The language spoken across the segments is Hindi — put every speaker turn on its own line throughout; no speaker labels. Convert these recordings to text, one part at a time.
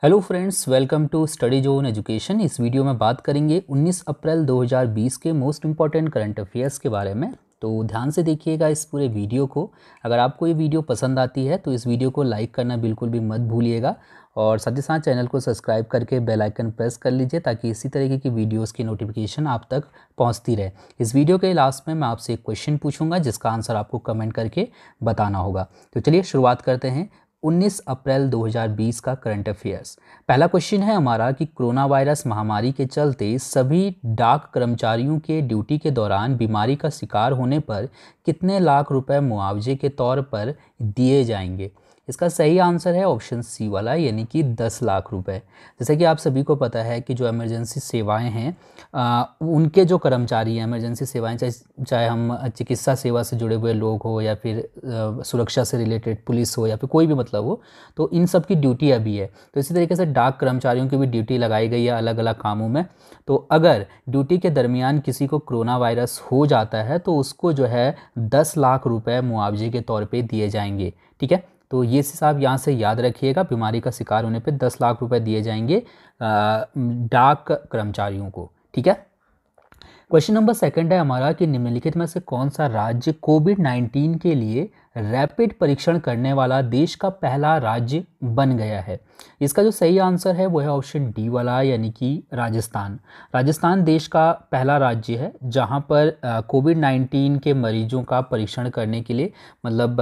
Hello friends, welcome to study zone education. इस वीडियो में बात करेंगे 19 अप्रैल 2020 के मोस्ट इम्पॉर्टेंट करंट अफेयर्स के बारे में। तो ध्यान से देखिएगा इस पूरे वीडियो को। अगर आपको ये वीडियो पसंद आती है तो इस वीडियो को लाइक करना बिल्कुल भी मत भूलिएगा और साथ ही साथ चैनल को सब्सक्राइब करके बेल आइकन प्रेस कर लीजिए ताकि इसी तरीके की वीडियोस की नोटिफिकेशन आप तक पहुंचती रहे। इस वीडियो के लास्ट में मैं आपसे एक क्वेश्चन पूछूंगा जिसका आंसर आपको कमेंट करके बताना होगा। तो चलिए शुरुआत करते हैं 19 अप्रैल 2020 का करंट अफेयर्स। पहला क्वेश्चन है हमारा कि कोरोना वायरस महामारी के चलते सभी डाक कर्मचारियों के ड्यूटी के दौरान बीमारी का शिकार होने पर कितने लाख रुपए मुआवजे के तौर पर दिए जाएंगे। इसका सही आंसर है ऑप्शन सी वाला, यानी कि 10 लाख रुपए। जैसे कि आप सभी को पता है कि जो इमरजेंसी सेवाएं हैं उनके जो कर्मचारी हैं, इमरजेंसी सेवाएं चाहे हम चिकित्सा सेवा से जुड़े हुए लोग हो या फिर सुरक्षा से रिलेटेड पुलिस हो या फिर कोई भी मतलब हो, तो इन सब की ड्यूटी अभी है। तो इसी तरीके से डाक कर्मचारियों की भी ड्यूटी लगाई गई है अलग अलग कामों में। तो अगर ड्यूटी के दरमियान किसी को कोरोना वायरस हो जाता है तो उसको जो है 10 लाख रुपए मुआवजे के तौर पर दिए जाएंगे। ठीक है, तो ये हिसाब यहाँ से याद रखिएगा। बीमारी का शिकार होने पे 10 लाख रुपए दिए जाएंगे डाक कर्मचारियों को। ठीक है, क्वेश्चन नंबर सेकंड है हमारा कि निम्नलिखित में से कौन सा राज्य कोविड-19 के लिए रैपिड परीक्षण करने वाला देश का पहला राज्य बन गया है। इसका जो सही आंसर है वो है ऑप्शन डी वाला, यानी कि राजस्थान। राजस्थान देश का पहला राज्य है जहां पर कोविड-19 के मरीजों का परीक्षण करने के लिए मतलब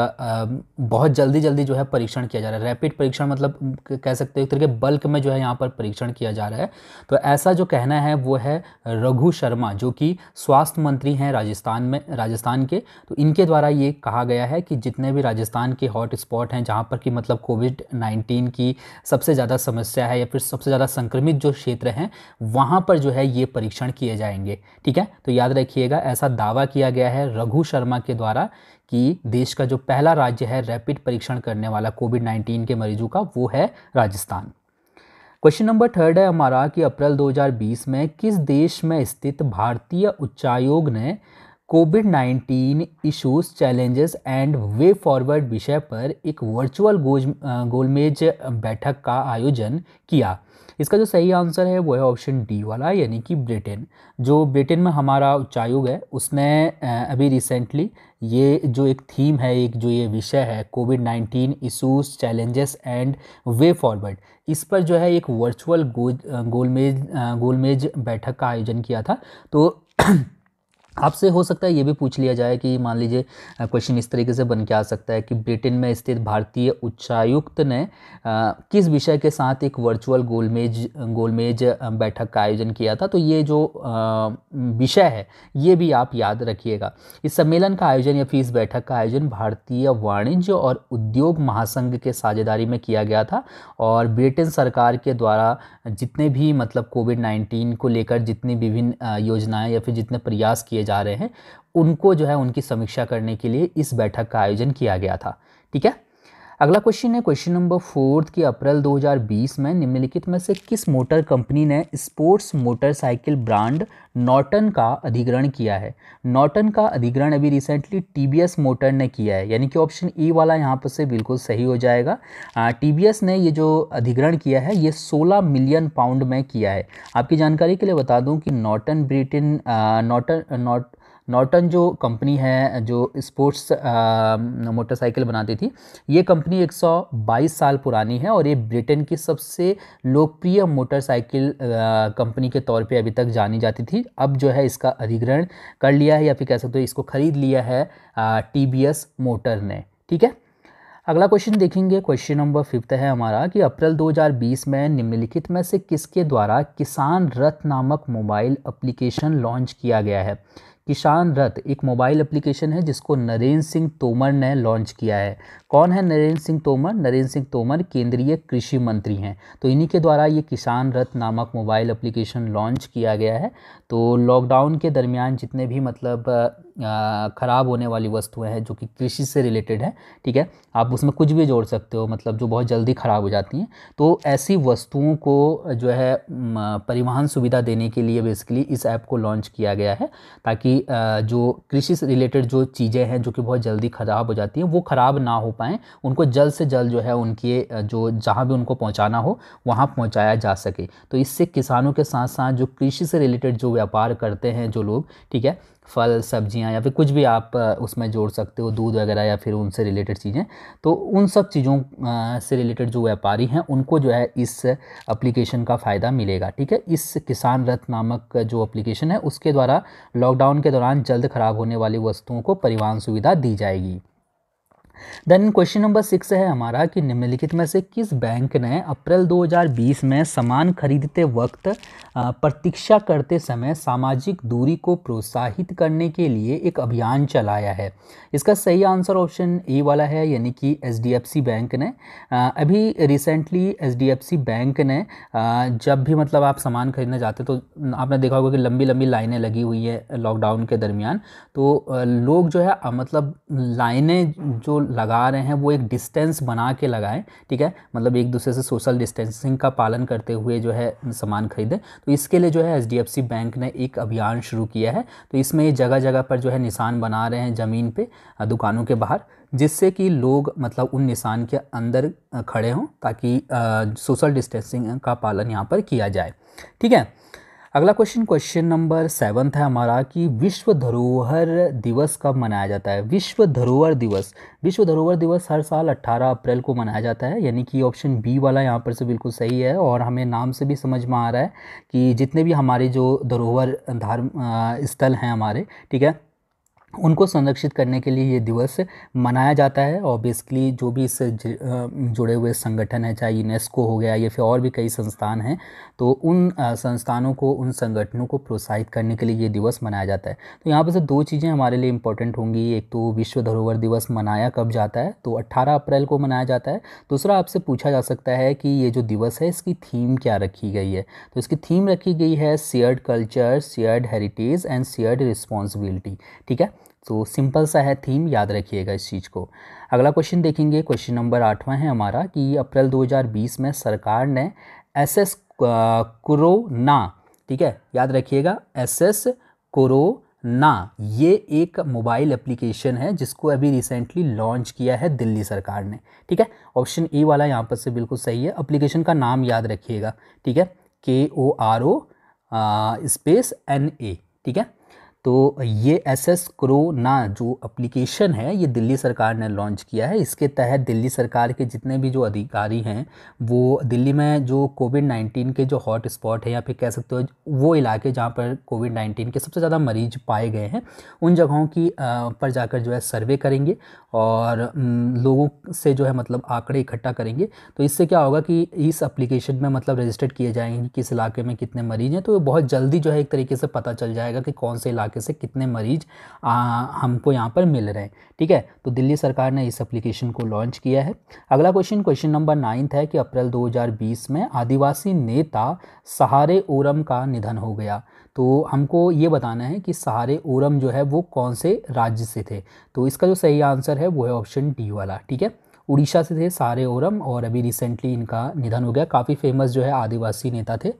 बहुत जल्दी जल्दी जो है परीक्षण किया जा रहा है। रैपिड परीक्षण मतलब कह सकते हो एक तरीके बल्क में जो है यहाँ पर परीक्षण किया जा रहा है। तो ऐसा जो कहना है वो है रघु शर्मा, जो कि स्वास्थ्य मंत्री हैं राजस्थान के। तो इनके द्वारा ये कहा गया है कि जितने भी राजस्थान के हॉट स्पॉट हैं जहाँ पर कि मतलब कोविड-19 की सबसे ज़्यादा समस्या है या फिर सबसे ज़्यादा संक्रमित जो क्षेत्र हैं वहाँ पर जो है ये परीक्षण किए जाएंगे। ठीक है, तो याद रखिएगा ऐसा दावा किया गया है रघु शर्मा के द्वारा कि देश का जो पहला राज्य है रैपिड परीक्षण करने वाला कोविड-19 के मरीजों का वो है राजस्थान। क्वेश्चन नंबर थर्ड है हमारा कि अप्रैल 2020 में किस देश में स्थित भारतीय उच्चायोग ने कोविड-19 issues, challenges and way forward विषय पर एक वर्चुअल गोलमेज बैठक का आयोजन किया। इसका जो सही आंसर है वो है ऑप्शन डी वाला, यानी कि ब्रिटेन। जो ब्रिटेन में हमारा उच्चायोग है उसने अभी रिसेंटली ये जो एक थीम है, एक जो ये विषय है कोविड-19 issues, challenges and way forward, इस पर जो है एक वर्चुअल गोलमेज बैठक का आयोजन किया था। तो आपसे हो सकता है ये भी पूछ लिया जाए कि मान लीजिए क्वेश्चन इस तरीके से बन के आ सकता है कि ब्रिटेन में स्थित भारतीय उच्चायुक्त ने किस विषय के साथ एक वर्चुअल गोलमेज बैठक का आयोजन किया था। तो ये जो विषय है ये भी आप याद रखिएगा। इस सम्मेलन का आयोजन या फिर इस बैठक का आयोजन भारतीय वाणिज्य और उद्योग महासंघ के साझेदारी में किया गया था और ब्रिटेन सरकार के द्वारा जितने भी मतलब कोविड-19 को लेकर जितनी विभिन्न योजनाएं या फिर जितने प्रयास किए जा रहे हैं उनको जो है उनकी समीक्षा करने के लिए इस बैठक का आयोजन किया गया था। ठीक है, अगला क्वेश्चन है क्वेश्चन नंबर फोर्थ कि अप्रैल 2020 में निम्नलिखित में से किस मोटर कंपनी ने स्पोर्ट्स मोटरसाइकिल ब्रांड नॉर्टन का अधिग्रहण किया है। नॉर्टन का अधिग्रहण अभी रिसेंटली टीवीएस मोटर ने किया है, यानी कि ऑप्शन ई वाला यहाँ पर से बिल्कुल सही हो जाएगा। टीवीएस ने ये जो अधिग्रहण किया है ये 16 मिलियन पाउंड में किया है। आपकी जानकारी के लिए बता दूं कि नॉर्टन जो कंपनी है जो स्पोर्ट्स मोटरसाइकिल बनाती थी, ये कंपनी 122 साल पुरानी है और ये ब्रिटेन की सबसे लोकप्रिय मोटरसाइकिल कंपनी के तौर पे अभी तक जानी जाती थी। अब जो है इसका अधिग्रहण कर लिया है या फिर कह सकते हो इसको खरीद लिया है टीवीएस मोटर ने। ठीक है, अगला क्वेश्चन देखेंगे। क्वेश्चन नंबर फिफ्थ है हमारा कि अप्रैल 2020 में निम्नलिखित में से किसके द्वारा किसान रथ नामक मोबाइल एप्लीकेशन लॉन्च किया गया है। किसान रथ एक मोबाइल एप्लीकेशन है जिसको नरेंद्र सिंह तोमर ने लॉन्च किया है। कौन है नरेंद्र सिंह तोमर? नरेंद्र सिंह तोमर केंद्रीय कृषि मंत्री हैं। तो इन्हीं के द्वारा ये किसान रथ नामक मोबाइल एप्लीकेशन लॉन्च किया गया है। तो लॉकडाउन के दरमियान जितने भी मतलब ख़राब होने वाली वस्तुएं हैं जो कि कृषि से रिलेटेड है, ठीक है, आप उसमें कुछ भी जोड़ सकते हो, मतलब जो बहुत जल्दी ख़राब हो जाती हैं, तो ऐसी वस्तुओं को जो है परिवहन सुविधा देने के लिए बेसिकली इस ऐप को लॉन्च किया गया है ताकि ताकि जो कृषि से रिलेटेड जो चीज़ें हैं जो कि बहुत जल्दी ख़राब हो जाती हैं वो ख़राब ना हो पाएँ, उनको जल्द से जल्द जो है उनके जो जहाँ भी उनको पहुँचाना हो वहाँ पहुँचाया जा सके। तो इससे किसानों के साथ साथ जो कृषि से रिलेटेड जो व्यापार करते हैं जो लोग, ठीक है, फल सब्जियां या फिर कुछ भी आप उसमें जोड़ सकते हो, दूध वगैरह या फिर उनसे रिलेटेड चीज़ें, तो उन सब चीज़ों से रिलेटेड जो व्यापारी हैं उनको जो है इस एप्लीकेशन का फ़ायदा मिलेगा। ठीक है, इस किसान रथ नामक जो एप्लीकेशन है उसके द्वारा लॉकडाउन के दौरान जल्द ख़राब होने वाली वस्तुओं को परिवहन सुविधा दी जाएगी। देन क्वेश्चन नंबर 6 है हमारा कि निम्नलिखित में से किस बैंक ने अप्रैल 2020 में सामान खरीदते वक्त प्रतीक्षा करते समय सामाजिक दूरी को प्रोत्साहित करने के लिए एक अभियान चलाया है? इसका सही आंसर ऑप्शन ए वाला है, यानी कि HDFC बैंक ने। अभी रिसेंटली HDFC बैंक ने जब भी मतलब आप सामान खरीदने जाते तो आपने देखा होगा कि लंबी लंबी लाइनें लगी हुई है लॉकडाउन के दरमियान। तो लोग जो है मतलब लाइनें जो लगा रहे हैं वो एक डिस्टेंस बना के लगाएं, ठीक है, मतलब एक दूसरे से सोशल डिस्टेंसिंग का पालन करते हुए जो है सामान खरीदें। तो इसके लिए जो है HDFC बैंक ने एक अभियान शुरू किया है। तो इसमें ये जगह जगह पर जो है निशान बना रहे हैं ज़मीन पे दुकानों के बाहर, जिससे कि लोग मतलब उन निशान के अंदर खड़े हों ताकि सोशल डिस्टेंसिंग का पालन यहाँ पर किया जाए। ठीक है, अगला क्वेश्चन नंबर 7 है हमारा कि विश्व धरोहर दिवस कब मनाया जाता है? विश्व धरोहर दिवस हर साल 18 अप्रैल को मनाया जाता है, यानी कि ऑप्शन बी वाला यहाँ पर से बिल्कुल सही है। और हमें नाम से भी समझ में आ रहा है कि जितने भी हमारे जो धरोहर धर्म स्थल हैं हमारे, ठीक है, उनको संरक्षित करने के लिए ये दिवस मनाया जाता है। और बेसिकली जो भी इससे जुड़े हुए संगठन हैं, चाहे यूनेस्को हो गया या फिर और भी कई संस्थान हैं, तो उन संस्थानों को, उन संगठनों को प्रोत्साहित करने के लिए ये दिवस मनाया जाता है। तो यहाँ पर से दो चीज़ें हमारे लिए इंपॉर्टेंट होंगी। एक तो विश्व धरोहर दिवस मनाया कब जाता है, तो 18 अप्रैल को मनाया जाता है। दूसरा आपसे पूछा जा सकता है कि ये जो दिवस है इसकी थीम क्या रखी गई है? तो इसकी थीम रखी गई है shared culture, shared heritage and shared responsibility. ठीक है, तो सिंपल सा है थीम, याद रखिएगा इस चीज़ को। अगला क्वेश्चन देखेंगे, क्वेश्चन नंबर 8वां है हमारा कि अप्रैल 2020 में सरकार ने SS कोरोना, ठीक है, याद रखिएगा SS कोरोना, ये एक मोबाइल एप्लीकेशन है जिसको अभी रिसेंटली लॉन्च किया है दिल्ली सरकार ने। ठीक है, ऑप्शन ए वाला यहाँ पर से बिल्कुल सही है। एप्लीकेशन का नाम याद रखिएगा, ठीक है, KORO स्पेस NA। ठीक है, तो ये SS कोरोना जो एप्लीकेशन है ये दिल्ली सरकार ने लॉन्च किया है। इसके तहत दिल्ली सरकार के जितने भी जो अधिकारी हैं वो दिल्ली में जो कोविड-19 के जो हॉट स्पॉट है या फिर कह सकते हो वो इलाके जहाँ पर कोविड-19 के सबसे ज़्यादा मरीज पाए गए हैं, उन जगहों की पर जाकर जो है सर्वे करेंगे और लोगों से जो है मतलब आंकड़े इकट्ठा करेंगे। तो इससे क्या होगा कि इस एप्लीकेशन में मतलब रजिस्टर्ड किए जाएंगे किस इलाके में कितने मरीज हैं, तो बहुत जल्दी जो है एक तरीके से पता चल जाएगा कि कौन से इलाके से कितने मरीज हमको यहाँ पर मिल रहे हैं। ठीक है, तो दिल्ली सरकार ने इस एप्लीकेशन को लॉन्च किया है। अगला क्वेश्चन नंबर 9 है कि अप्रैल 2020 में आदिवासी नेता सहारे ओरम का निधन हो गया। तो हमको ये बताना है कि सहारे ओरम जो है वो कौन से राज्य से थे। तो इसका जो सही आंसर है वो है ऑप्शन डी वाला। ठीक है, उड़ीसा से थे सहारे ओरम और अभी रिसेंटली इनका निधन हो गया। काफ़ी फेमस जो है आदिवासी नेता थे।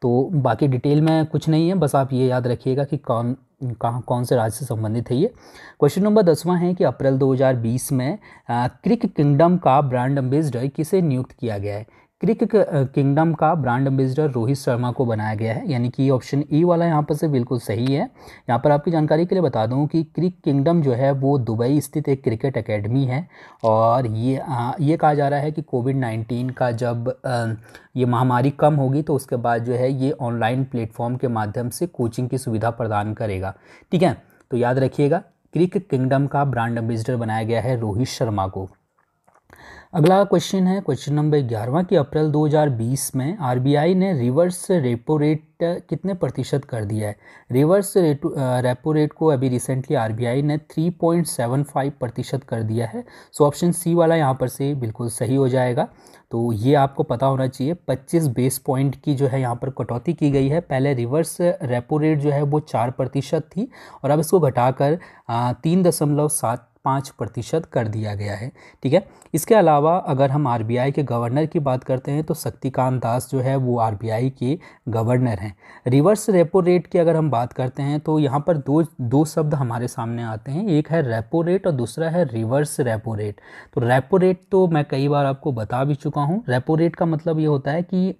तो बाकी डिटेल में कुछ नहीं है, बस आप ये याद रखिएगा कि कौन से राज्य से संबंधित है ये। क्वेश्चन नंबर 10वां है कि अप्रैल 2020 में क्रिक किंगडम का ब्रांड एम्बेसडर किसे नियुक्त किया गया है? क्रिक किंगडम का ब्रांड एम्बेसडर रोहित शर्मा को बनाया गया है, यानी कि ऑप्शन ई वाला यहाँ पर से बिल्कुल सही है। यहाँ पर आपकी जानकारी के लिए बता दूँ कि क्रिक किंगडम जो है वो दुबई स्थित एक क्रिकेट एकेडमी है और ये कहा जा रहा है कि कोविड-19 का जब ये महामारी कम होगी तो उसके बाद जो है ये ऑनलाइन प्लेटफॉर्म के माध्यम से कोचिंग की सुविधा प्रदान करेगा। ठीक है, तो याद रखिएगा क्रिक किंगडम का ब्रांड एम्बेसडर बनाया गया है रोहित शर्मा को। अगला क्वेश्चन है क्वेश्चन नंबर 11वां कि अप्रैल 2020 में RBI ने रिवर्स रेपो रेट कितने प्रतिशत कर दिया है? रिवर्स रेपो रेट को अभी रिसेंटली RBI ने 3.75% कर दिया है। सो ऑप्शन सी वाला यहाँ पर से बिल्कुल सही हो जाएगा। तो ये आपको पता होना चाहिए 25 बेस पॉइंट की जो है यहाँ पर कटौती की गई है। पहले रिवर्स रेपो रेट जो है वो 4% थी और अब इसको घटाकर 3.7 5% कर दिया गया है। ठीक है, इसके अलावा अगर हम आरबीआई के गवर्नर की बात करते हैं तो शक्तिकांत दास जो है वो आरबीआई के गवर्नर हैं। रिवर्स रेपो रेट की अगर हम बात करते हैं तो यहाँ पर दो शब्द हमारे सामने आते हैं, एक है रेपो रेट और दूसरा है रिवर्स रेपो रेट। तो रेपो रेट तो मैं कई बार आपको बता भी चुका हूँ। रेपो रेट का मतलब ये होता है कि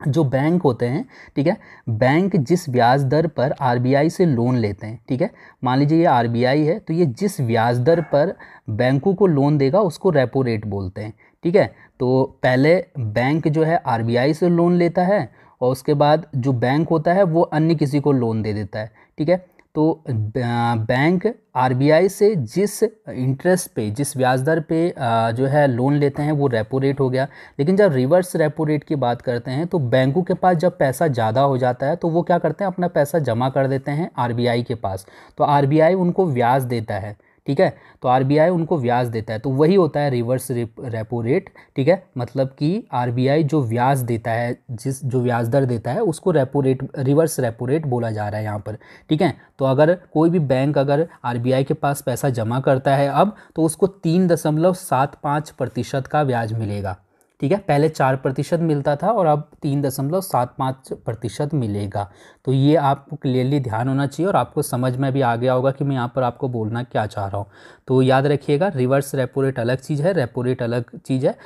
जो बैंक होते हैं, ठीक है, बैंक जिस ब्याज दर पर आरबीआई से लोन लेते हैं, ठीक है, मान लीजिए ये आरबीआई है तो ये जिस ब्याज दर पर बैंकों को लोन देगा उसको रेपो रेट बोलते हैं। ठीक है, तो पहले बैंक जो है आरबीआई से लोन लेता है और उसके बाद जो बैंक होता है वो अन्य किसी को लोन दे देता है। ठीक है, तो बैंक आरबीआई से जिस इंटरेस्ट पे, जिस ब्याज दर पे जो है लोन लेते हैं वो रेपो रेट हो गया। लेकिन जब रिवर्स रेपो रेट की बात करते हैं तो बैंकों के पास जब पैसा ज़्यादा हो जाता है तो वो क्या करते हैं, अपना पैसा जमा कर देते हैं आरबीआई के पास, तो आरबीआई उनको ब्याज देता है। ठीक है, तो आरबीआई उनको ब्याज देता है, तो वही होता है रिवर्स रेपो रेट। ठीक है, मतलब कि आरबीआई जो ब्याज देता है, जो ब्याज दर देता है उसको repo rate, reverse repo rate बोला जा रहा है यहाँ पर। ठीक है, तो अगर कोई भी बैंक अगर आरबीआई के पास पैसा जमा करता है अब, तो उसको 3.75% का ब्याज मिलेगा। ठीक है, पहले 4% मिलता था और अब 3.75% मिलेगा। तो ये आपको क्लियरली ध्यान होना चाहिए और आपको समझ में भी आ गया होगा कि मैं यहाँ पर आपको बोलना क्या चाह रहा हूँ। तो याद रखिएगा, रिवर्स रेपो रेट अलग चीज़ है, रेपो रेट अलग चीज़ है।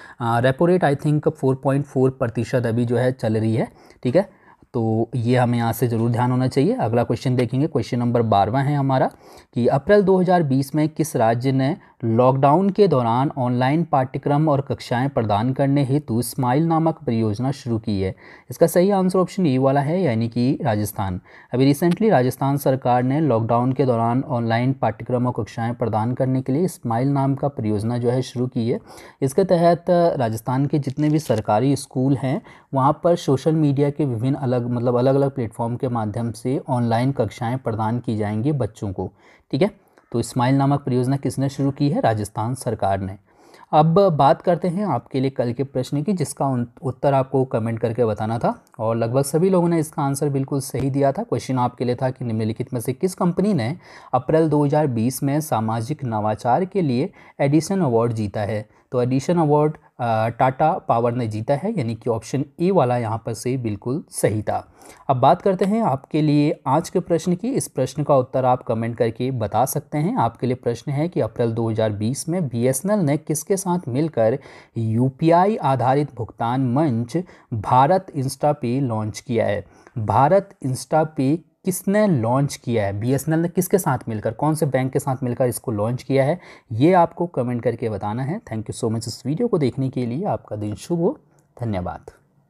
रेपो रेट आई थिंक 4.4% अभी जो है चल रही है। ठीक है, तो ये हमें यहाँ से ज़रूर ध्यान होना चाहिए। अगला क्वेश्चन देखेंगे, क्वेश्चन नंबर 12 है हमारा कि अप्रैल 2020 में किस राज्य ने लॉकडाउन के दौरान ऑनलाइन पाठ्यक्रम और कक्षाएं प्रदान करने हेतु स्माइल नामक परियोजना शुरू की है? इसका सही आंसर ऑप्शन ए वाला है, यानी कि राजस्थान। अभी रिसेंटली राजस्थान सरकार ने लॉकडाउन के दौरान ऑनलाइन पाठ्यक्रम और कक्षाएं प्रदान करने के लिए स्माइल नाम का परियोजना जो है शुरू की है। इसके तहत राजस्थान के जितने भी सरकारी स्कूल हैं वहाँ पर सोशल मीडिया के विभिन्न अलग अलग प्लेटफॉर्म के माध्यम से ऑनलाइन कक्षाएँ प्रदान की जाएंगी बच्चों को। ठीक है, तो स्माइल नामक परियोजना किसने शुरू की है? राजस्थान सरकार ने। अब बात करते हैं आपके लिए कल के प्रश्न की, जिसका उत्तर आपको कमेंट करके बताना था और लगभग सभी लोगों ने इसका आंसर बिल्कुल सही दिया था। क्वेश्चन आपके लिए था कि निम्नलिखित में से किस कंपनी ने अप्रैल 2020 में सामाजिक नवाचार के लिए एडिसन अवार्ड जीता है? तो एडिशन अवार्ड टाटा पावर ने जीता है, यानी कि ऑप्शन ए वाला यहाँ पर से बिल्कुल सही था। अब बात करते हैं आपके लिए आज के प्रश्न की। इस प्रश्न का उत्तर आप कमेंट करके बता सकते हैं। आपके लिए प्रश्न है कि अप्रैल 2020 में बीएसएनएल ने किसके साथ मिलकर यूपीआई आधारित भुगतान मंच भारत इंस्टापे लॉन्च किया है? भारत इंस्टापे किसने लॉन्च किया है? बीएसएनएल ने किसके साथ मिलकर, कौन से बैंक के साथ मिलकर इसको लॉन्च किया है, ये आपको कमेंट करके बताना है। थैंक यू सो मच इस वीडियो को देखने के लिए। आपका दिन शुभ हो। धन्यवाद।